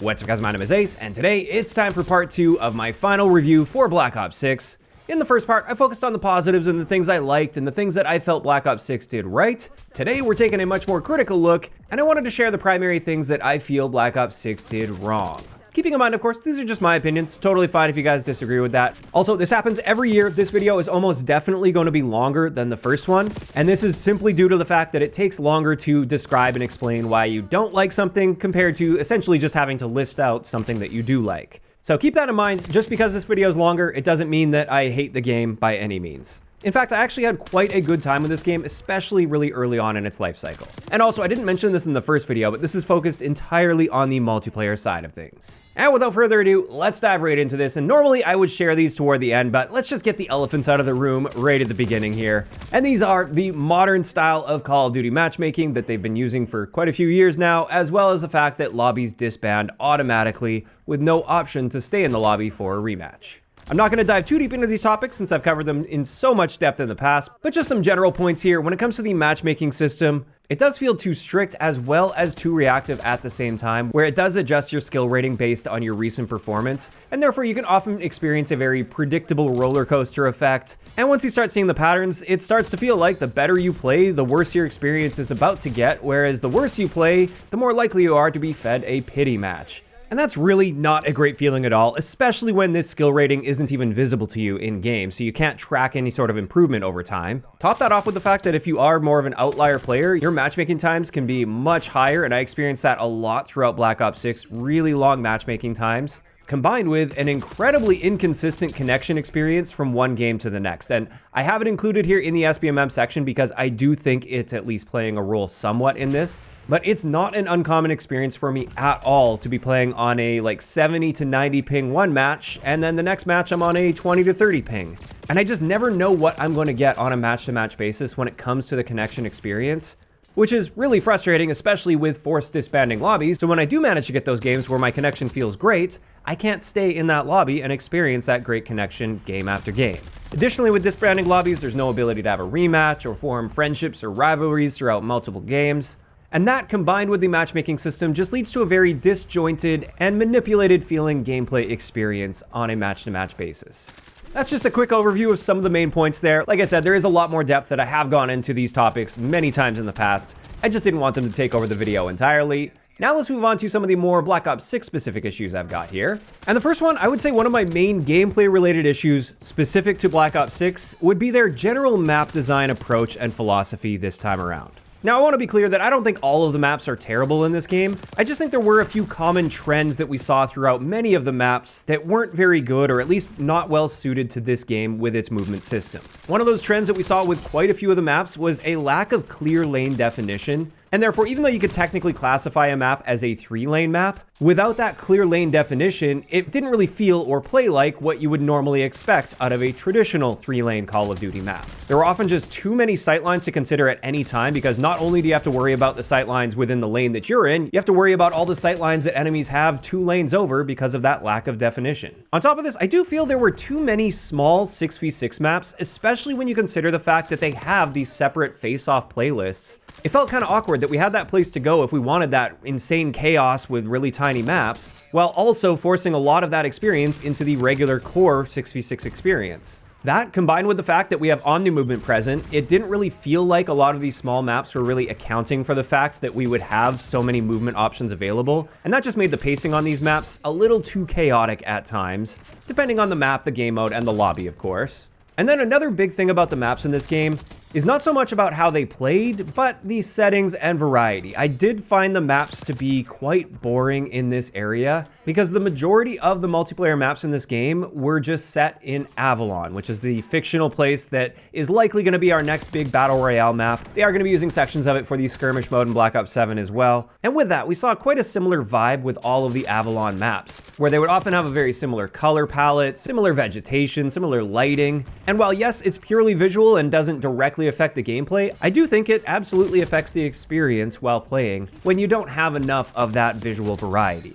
What's up guys, my name is Ace, and today it's time for part 2 of my final review for Black Ops 6. In the first part, I focused on the positives and the things I liked and the things that I felt Black Ops 6 did right. Today we're taking a much more critical look, and I wanted to share the primary things that I feel Black Ops 6 did wrong. Keeping in mind, of course, these are just my opinions. Totally fine if you guys disagree with that. Also, this happens every year. This video is almost definitely going to be longer than the first one. And this is simply due to the fact that it takes longer to describe and explain why you don't like something compared to essentially just having to list out something that you do like. So keep that in mind. Just because this video is longer, it doesn't mean that I hate the game by any means. In fact, I actually had quite a good time with this game, especially really early on in its life cycle. And also, I didn't mention this in the first video, but this is focused entirely on the multiplayer side of things. And without further ado, let's dive right into this. And normally I would share these toward the end, but let's just get the elephants out of the room right at the beginning here. And these are the modern style of Call of Duty matchmaking that they've been using for quite a few years now, as well as the fact that lobbies disband automatically with no option to stay in the lobby for a rematch. I'm not going to dive too deep into these topics since I've covered them in so much depth in the past, but just some general points here. When it comes to the matchmaking system, it does feel too strict as well as too reactive at the same time, where it does adjust your skill rating based on your recent performance, and therefore you can often experience a very predictable roller coaster effect. And once you start seeing the patterns, it starts to feel like the better you play, the worse your experience is about to get, whereas the worse you play, the more likely you are to be fed a pity match. And that's really not a great feeling at all, especially when this skill rating isn't even visible to you in game, so you can't track any sort of improvement over time. Top that off with the fact that if you are more of an outlier player, your matchmaking times can be much higher, and I experienced that a lot throughout Black Ops 6, really long matchmaking times, combined with an incredibly inconsistent connection experience from one game to the next. And I have it included here in the SBMM section because I do think it's at least playing a role somewhat in this. But it's not an uncommon experience for me at all to be playing on a like 70 to 90 ping one match, and then the next match I'm on a 20 to 30 ping. And I just never know what I'm going to get on a match-to-match basis when it comes to the connection experience, which is really frustrating, especially with forced disbanding lobbies. So when I do manage to get those games where my connection feels great, I can't stay in that lobby and experience that great connection game after game. Additionally, with disbanding lobbies, there's no ability to have a rematch or form friendships or rivalries throughout multiple games. And that, combined with the matchmaking system, just leads to a very disjointed and manipulated feeling gameplay experience on a match-to-match basis. That's just a quick overview of some of the main points there. Like I said, there is a lot more depth that I have gone into these topics many times in the past. I just didn't want them to take over the video entirely. Now let's move on to some of the more Black Ops 6 specific issues I've got here. And the first one, I would say one of my main gameplay related issues specific to Black Ops 6 would be their general map design approach and philosophy this time around. Now, I want to be clear that I don't think all of the maps are terrible in this game. I just think there were a few common trends that we saw throughout many of the maps that weren't very good, or at least not well suited to this game with its movement system. One of those trends that we saw with quite a few of the maps was a lack of clear lane definition. And therefore, even though you could technically classify a map as a 3-lane map, without that clear lane definition, it didn't really feel or play like what you would normally expect out of a traditional 3-lane Call of Duty map. There were often just too many sightlines to consider at any time, because not only do you have to worry about the sightlines within the lane that you're in, you have to worry about all the sightlines that enemies have 2 lanes over because of that lack of definition. On top of this, I do feel there were too many small 6v6 maps, especially when you consider the fact that they have these separate face-off playlists. It felt kind of awkward that we had that place to go if we wanted that insane chaos with really tiny maps, while also forcing a lot of that experience into the regular core 6v6 experience. That, combined with the fact that we have Omnimovement present, it didn't really feel like a lot of these small maps were really accounting for the fact that we would have so many movement options available, and that just made the pacing on these maps a little too chaotic at times, depending on the map, the game mode, and the lobby, of course. And then another big thing about the maps in this game is not so much about how they played, but the settings and variety. I did find the maps to be quite boring in this area, because the majority of the multiplayer maps in this game were just set in Avalon, which is the fictional place that is likely going to be our next big Battle Royale map. They are going to be using sections of it for the skirmish mode in Black Ops 7 as well. And with that, we saw quite a similar vibe with all of the Avalon maps, where they would often have a very similar color palette, similar vegetation, similar lighting. And while yes, it's purely visual and doesn't directly affect the gameplay, I do think it absolutely affects the experience while playing when you don't have enough of that visual variety.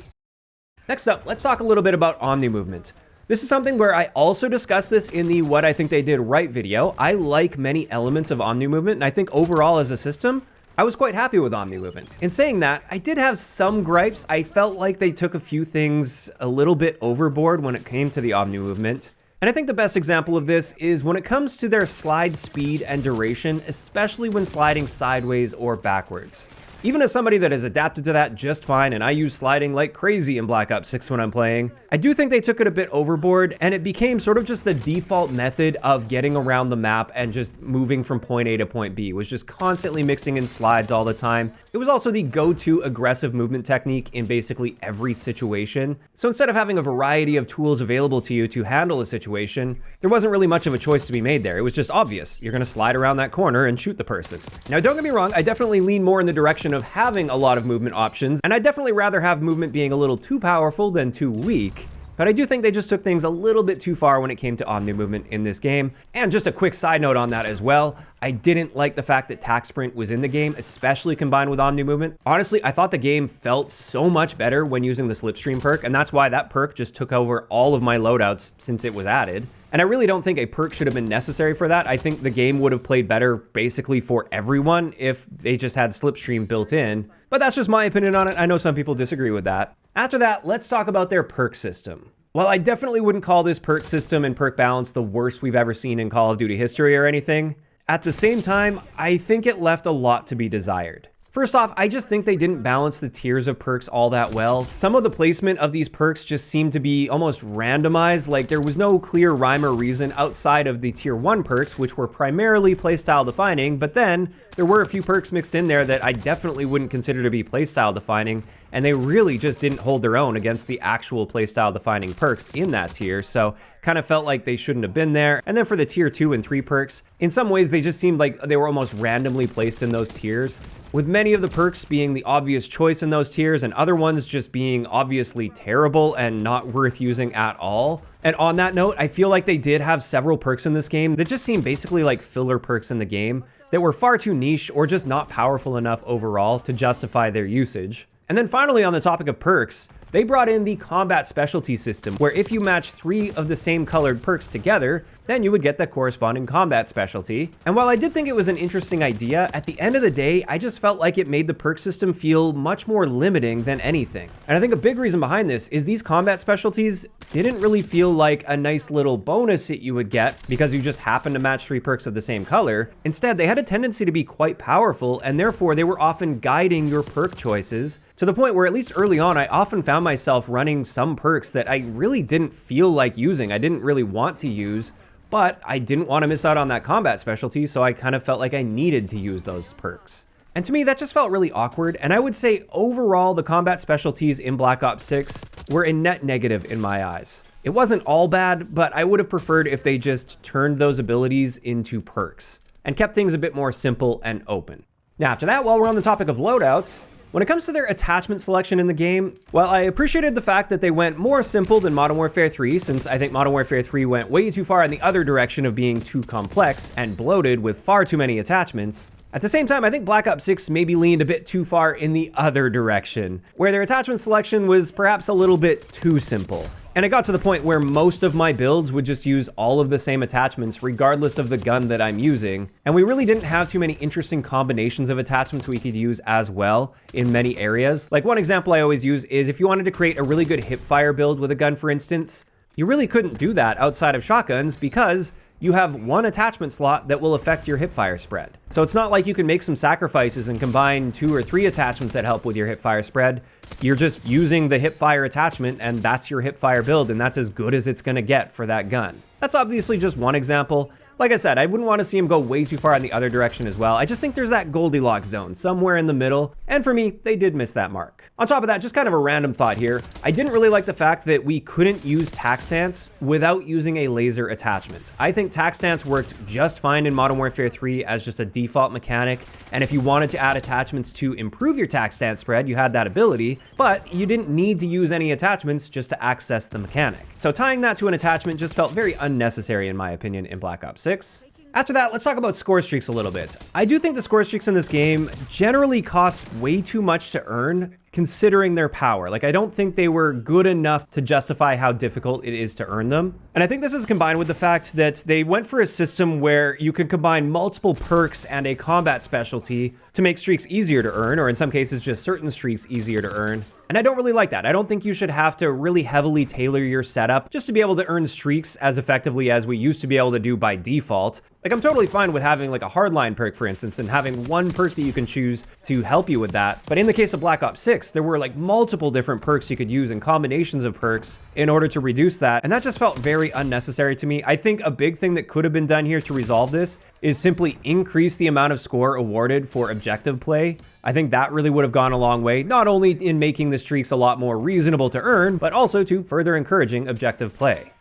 Next up, let's talk a little bit about Omnimovement. This is something where I also discussed this in the What I Think They Did Right video. I like many elements of Omnimovement, and I think overall as a system, I was quite happy with Omnimovement. In saying that, I did have some gripes. I felt like they took a few things a little bit overboard when it came to the Omnimovement. And I think the best example of this is when it comes to their slide speed and duration, especially when sliding sideways or backwards. Even as somebody that has adapted to that just fine, and I use sliding like crazy in Black Ops 6 when I'm playing, I do think they took it a bit overboard, and it became sort of just the default method of getting around the map and just moving from point A to point B. It was just constantly mixing in slides all the time. It was also the go-to aggressive movement technique in basically every situation. So instead of having a variety of tools available to you to handle a situation, there wasn't really much of a choice to be made there. It was just obvious. You're gonna slide around that corner and shoot the person. Now, don't get me wrong, I definitely lean more in the direction of having a lot of movement options, and I'd definitely rather have movement being a little too powerful than too weak. But I do think they just took things a little bit too far when it came to Omnimovement in this game. And just a quick side note on that as well, I didn't like the fact that Tac Sprint was in the game, especially combined with Omnimovement. Honestly, I thought the game felt so much better when using the Slipstream perk, and that's why that perk just took over all of my loadouts since it was added. And I really don't think a perk should have been necessary for that. I think the game would have played better basically for everyone if they just had Slipstream built in. But that's just my opinion on it. I know some people disagree with that. After that, let's talk about their perk system. While I definitely wouldn't call this perk system and perk balance the worst we've ever seen in Call of Duty history or anything, at the same time, I think it left a lot to be desired. First off, I just think they didn't balance the tiers of perks all that well. Some of the placement of these perks just seemed to be almost randomized, like there was no clear rhyme or reason outside of the tier 1 perks, which were primarily playstyle defining, but then there were a few perks mixed in there that I definitely wouldn't consider to be playstyle defining, and they really just didn't hold their own against the actual playstyle defining perks in that tier, so kind of felt like they shouldn't have been there. And then for the tier 2 and 3 perks, in some ways they just seemed like they were almost randomly placed in those tiers, with many of the perks being the obvious choice in those tiers and other ones just being obviously terrible and not worth using at all. And on that note, I feel like they did have several perks in this game that just seemed basically like filler perks in the game that were far too niche or just not powerful enough overall to justify their usage. And then finally, on the topic of perks, they brought in the combat specialty system, where if you match 3 of the same colored perks together, then you would get the corresponding combat specialty. And while I did think it was an interesting idea, at the end of the day, I just felt like it made the perk system feel much more limiting than anything. And I think a big reason behind this is these combat specialties didn't really feel like a nice little bonus that you would get because you just happened to match 3 perks of the same color. Instead, they had a tendency to be quite powerful, and therefore they were often guiding your perk choices to the point where, at least early on, I often found myself running some perks that I really didn't feel like using. I didn't really want to use, but I didn't want to miss out on that combat specialty, so I kind of felt like I needed to use those perks. And to me, that just felt really awkward, and I would say overall, the combat specialties in Black Ops 6 were a net negative in my eyes. It wasn't all bad, but I would have preferred if they just turned those abilities into perks and kept things a bit more simple and open. Now, after that, while we're on the topic of loadouts, when it comes to their attachment selection in the game, while I appreciated the fact that they went more simple than Modern Warfare 3, since I think Modern Warfare 3 went way too far in the other direction of being too complex and bloated with far too many attachments, at the same time, I think Black Ops 6 maybe leaned a bit too far in the other direction, where their attachment selection was perhaps a little bit too simple. And it got to the point where most of my builds would just use all of the same attachments regardless of the gun that I'm using. And we really didn't have too many interesting combinations of attachments we could use as well in many areas. Like one example I always use is if you wanted to create a really good hipfire build with a gun, for instance, you really couldn't do that outside of shotguns because you have one attachment slot that will affect your hipfire spread. So it's not like you can make some sacrifices and combine 2 or 3 attachments that help with your hipfire spread. You're just using the hipfire attachment and that's your hipfire build, and that's as good as it's gonna get for that gun. That's obviously just one example. Like I said, I wouldn't want to see him go way too far in the other direction as well. I just think there's that Goldilocks zone somewhere in the middle, and for me, they did miss that mark. On top of that, just kind of a random thought here, I didn't really like the fact that we couldn't use tac stance without using a laser attachment. I think tac stance worked just fine in Modern Warfare 3 as just a default mechanic, and if you wanted to add attachments to improve your tac stance spread, you had that ability, but you didn't need to use any attachments just to access the mechanic. So tying that to an attachment just felt very unnecessary in my opinion in Black Ops 6. After that, let's talk about score streaks a little bit. I do think the score streaks in this game generally cost way too much to earn, considering their power. Like, I don't think they were good enough to justify how difficult it is to earn them. And I think this is combined with the fact that they went for a system where you can combine multiple perks and a combat specialty to make streaks easier to earn, or in some cases just certain streaks easier to earn. And I don't really like that. I don't think you should have to really heavily tailor your setup just to be able to earn streaks as effectively as we used to be able to do by default. Like, I'm totally fine with having like a hardline perk, for instance, and having one perk that you can choose to help you with that. But in the case of Black Ops 6, there were like multiple different perks you could use and combinations of perks in order to reduce that. And that just felt very unnecessary to me. I think a big thing that could have been done here to resolve this is simply increase the amount of score awarded for objective play. I think that really would have gone a long way, not only in making the streaks a lot more reasonable to earn, but also to further encouraging objective play.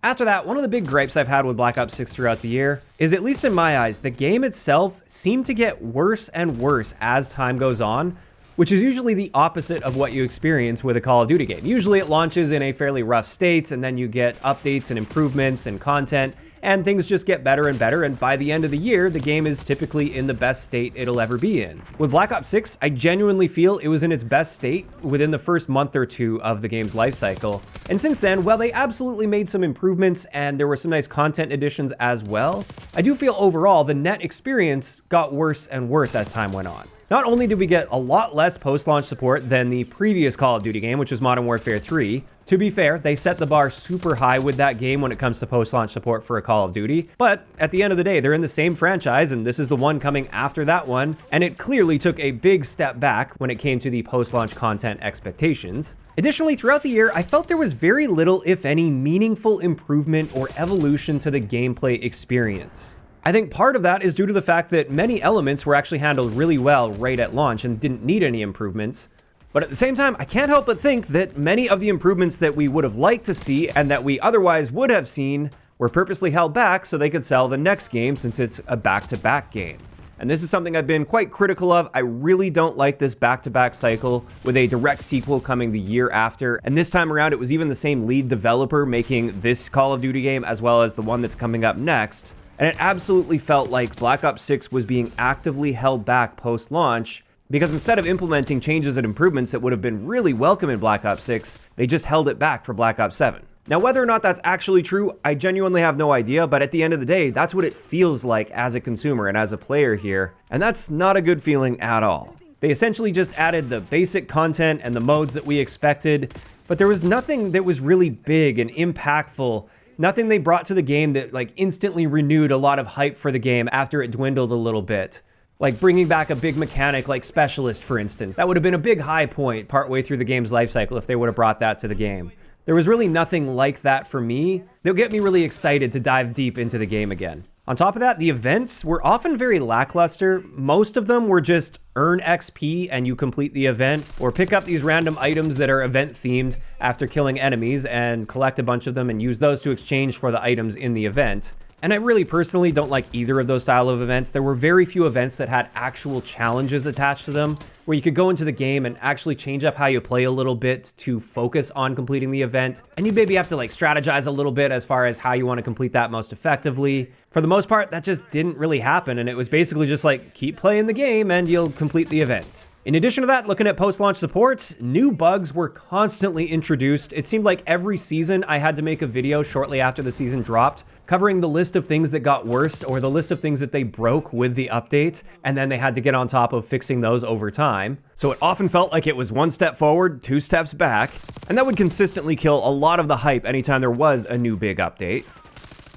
After that, one of the big gripes I've had with Black Ops 6 throughout the year is, at least in my eyes, the game itself seemed to get worse and worse as time goes on, which is usually the opposite of what you experience with a Call of Duty game. Usually it launches in a fairly rough state, and then you get updates and improvements and content, and things just get better and better, and by the end of the year, the game is typically in the best state it'll ever be in. With Black Ops 6, I genuinely feel it was in its best state within the first month or two of the game's life cycle. And since then, while they absolutely made some improvements and there were some nice content additions as well, I do feel overall the net experience got worse and worse as time went on. Not only did we get a lot less post-launch support than the previous Call of Duty game, which was Modern Warfare 3. To be fair, they set the bar super high with that game when it comes to post-launch support for a Call of Duty. But at the end of the day, they're in the same franchise, and this is the one coming after that one, and it clearly took a big step back when it came to the post-launch content expectations. Additionally, throughout the year, I felt there was very little, if any, meaningful improvement or evolution to the gameplay experience. I think part of that is due to the fact that many elements were actually handled really well right at launch and didn't need any improvements. But at the same time, I can't help but think that many of the improvements that we would have liked to see and that we otherwise would have seen were purposely held back so they could sell the next game, since it's a back-to-back game. And this is something I've been quite critical of. I really don't like this back-to-back cycle with a direct sequel coming the year after. And this time around, it was even the same lead developer making this Call of Duty game as well as the one that's coming up next. And it absolutely felt like Black Ops 6 was being actively held back post-launch, because instead of implementing changes and improvements that would have been really welcome in Black Ops 6, they just held it back for Black Ops 7. Now, whether or not that's actually true, I genuinely have no idea, but at the end of the day, that's what it feels like as a consumer and as a player here, and that's not a good feeling at all. They essentially just added the basic content and the modes that we expected, but there was nothing that was really big and impactful. Nothing they brought to the game that like instantly renewed a lot of hype for the game after it dwindled a little bit. Like bringing back a big mechanic like Specialist, for instance. That would have been a big high point partway through the game's life cycle if they would have brought that to the game. There was really nothing like that for me that'll get me really excited to dive deep into the game again. On top of that, the events were often very lackluster. Most of them were just earn XP and you complete the event, or pick up these random items that are event themed after killing enemies and collect a bunch of them and use those to exchange for the items in the event. And I really personally don't like either of those style of events. There were very few events that had actual challenges attached to them, where you could go into the game and actually change up how you play a little bit to focus on completing the event. And you maybe have to like strategize a little bit as far as how you want to complete that most effectively. For the most part, that just didn't really happen. And it was basically just like, keep playing the game and you'll complete the event. In addition to that, looking at post-launch supports, new bugs were constantly introduced. It seemed like every season I had to make a video shortly after the season dropped, covering the list of things that got worse or the list of things that they broke with the update, and then they had to get on top of fixing those over time. So it often felt like it was one step forward, two steps back, and that would consistently kill a lot of the hype anytime there was a new big update.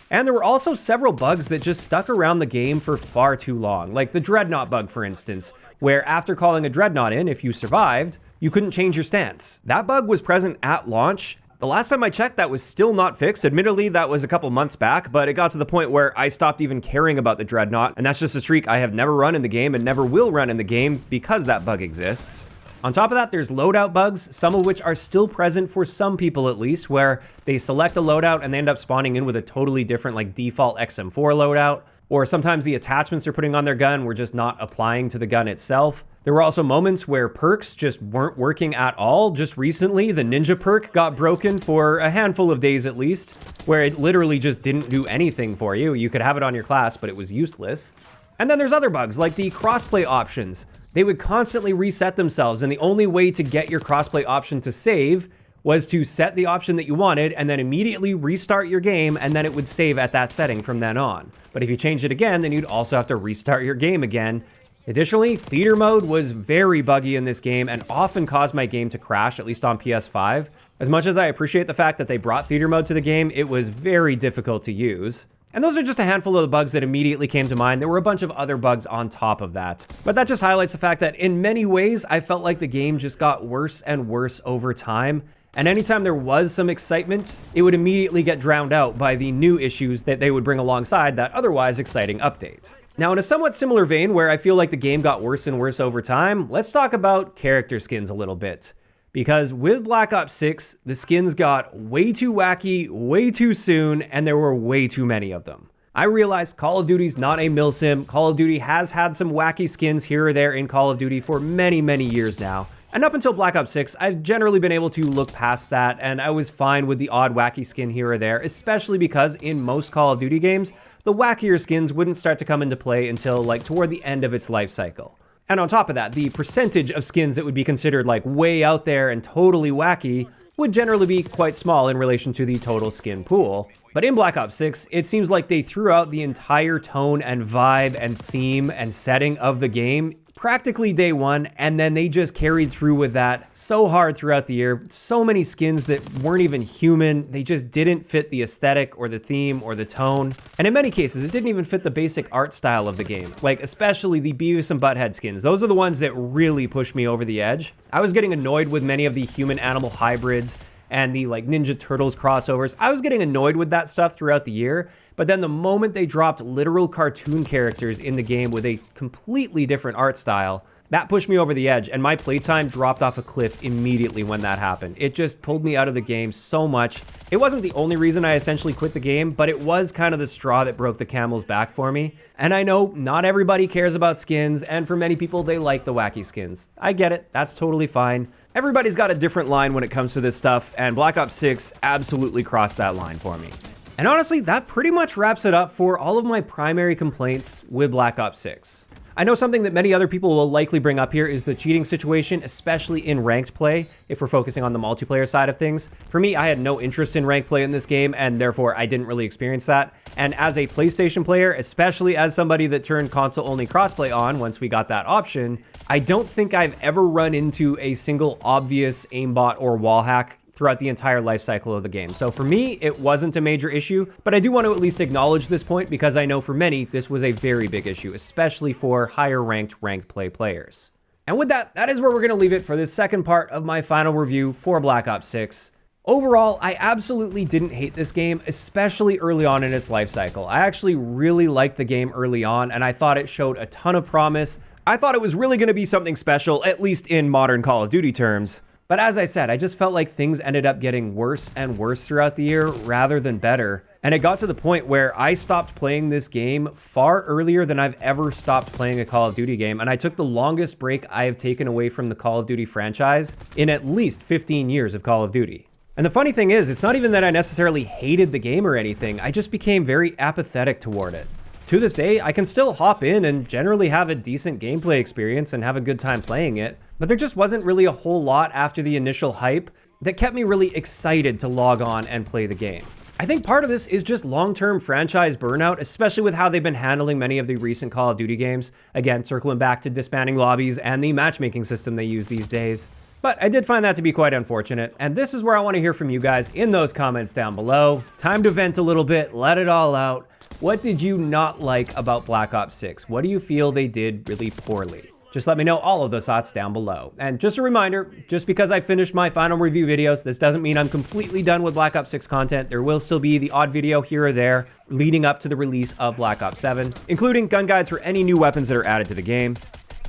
And there were also several bugs that just stuck around the game for far too long, like the Dreadnought bug, for instance, where after calling a Dreadnought in, if you survived, you couldn't change your stance. That bug was present at launch. The last time I checked, that was still not fixed. Admittedly, that was a couple months back, but it got to the point where I stopped even caring about the Dreadnought, and that's just a streak I have never run in the game and never will run in the game because that bug exists. On top of that, there's loadout bugs, some of which are still present for some people at least, where they select a loadout and they end up spawning in with a totally different like default XM4 loadout, or sometimes the attachments they're putting on their gun were just not applying to the gun itself. There were also moments where perks just weren't working at all. Just recently, the ninja perk got broken for a handful of days at least, where it literally just didn't do anything for you. You could have it on your class, but it was useless. And then there's other bugs like the crossplay options. they would constantly reset themselves, and the only way to get your crossplay option to save was to set the option that you wanted and then immediately restart your game, and then it would save at that setting from then on. But if you changed it again, then you'd also have to restart your game again. Additionally, theater mode was very buggy in this game and often caused my game to crash, at least on PS5. As much as I appreciate the fact that they brought theater mode to the game, it was very difficult to use. And those are just a handful of the bugs that immediately came to mind. There were a bunch of other bugs on top of that. But that just highlights the fact that in many ways, I felt like the game just got worse and worse over time. And anytime there was some excitement, it would immediately get drowned out by the new issues that they would bring alongside that otherwise exciting update. Now, in a somewhat similar vein where I feel like the game got worse and worse over time, let's talk about character skins a little bit. Because with Black Ops 6, the skins got way too wacky, way too soon, and there were way too many of them. I realize Call of Duty's not a milsim. Call of Duty has had some wacky skins here or there in Call of Duty for many, many years now. And up until Black Ops 6, I've generally been able to look past that, and I was fine with the odd wacky skin here or there, especially because in most Call of Duty games, the wackier skins wouldn't start to come into play until like toward the end of its life cycle. And on top of that, the percentage of skins that would be considered like way out there and totally wacky would generally be quite small in relation to the total skin pool. But in Black Ops 6, it seems like they threw out the entire tone and vibe and theme and setting of the game practically day one, and then they just carried through with that so hard throughout the year. So many skins that weren't even human. They just didn't fit the aesthetic or the theme or the tone. And in many cases, it didn't even fit the basic art style of the game. Like especially the Beavis and Butthead skins. Those are the ones that really pushed me over the edge. I was getting annoyed with many of the human-animal hybrids and the like Ninja Turtles crossovers. I was getting annoyed with that stuff throughout the year. But then the moment they dropped literal cartoon characters in the game with a completely different art style, that pushed me over the edge, and my playtime dropped off a cliff immediately when that happened. It just pulled me out of the game so much. It wasn't the only reason I essentially quit the game, but it was kind of the straw that broke the camel's back for me. And I know not everybody cares about skins, and for many people, they like the wacky skins. I get it, that's totally fine. Everybody's got a different line when it comes to this stuff, and Black Ops 6 absolutely crossed that line for me. And honestly, that pretty much wraps it up for all of my primary complaints with Black Ops 6. I know something that many other people will likely bring up here is the cheating situation, especially in ranked play, if we're focusing on the multiplayer side of things. For me, I had no interest in ranked play in this game, and therefore I didn't really experience that. And as a PlayStation player, especially as somebody that turned console-only crossplay on once we got that option, I don't think I've ever run into a single obvious aimbot or wall hack throughout the entire life cycle of the game. So for me, it wasn't a major issue, but I do want to at least acknowledge this point because I know for many, this was a very big issue, especially for higher ranked play players. And with that, that is where we're going to leave it for this second part of my final review for Black Ops 6. Overall, I absolutely didn't hate this game, especially early on in its life cycle. I actually really liked the game early on, and I thought it showed a ton of promise. I thought it was really going to be something special, at least in modern Call of Duty terms. But as I said, I just felt like things ended up getting worse and worse throughout the year rather than better. And it got to the point where I stopped playing this game far earlier than I've ever stopped playing a Call of Duty game. And I took the longest break I have taken away from the Call of Duty franchise in at least 15 years of Call of Duty. And the funny thing is, it's not even that I necessarily hated the game or anything. I just became very apathetic toward it. To this day, I can still hop in and generally have a decent gameplay experience and have a good time playing it, but there just wasn't really a whole lot after the initial hype that kept me really excited to log on and play the game. I think part of this is just long-term franchise burnout, especially with how they've been handling many of the recent Call of Duty games. Again, circling back to disbanding lobbies and the matchmaking system they use these days. But I did find that to be quite unfortunate, and this is where I want to hear from you guys in those comments down below. Time to vent a little bit, let it all out. What did you not like about Black Ops 6? What do you feel they did really poorly? Just let me know all of those thoughts down below. And just a reminder, just because I finished my final review videos, this doesn't mean I'm completely done with Black Ops 6 content. There will still be the odd video here or there leading up to the release of Black Ops 7, including gun guides for any new weapons that are added to the game.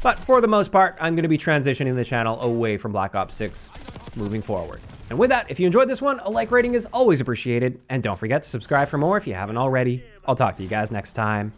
But for the most part, I'm going to be transitioning the channel away from Black Ops 6 moving forward. And with that, if you enjoyed this one, a like rating is always appreciated. And don't forget to subscribe for more if you haven't already. I'll talk to you guys next time.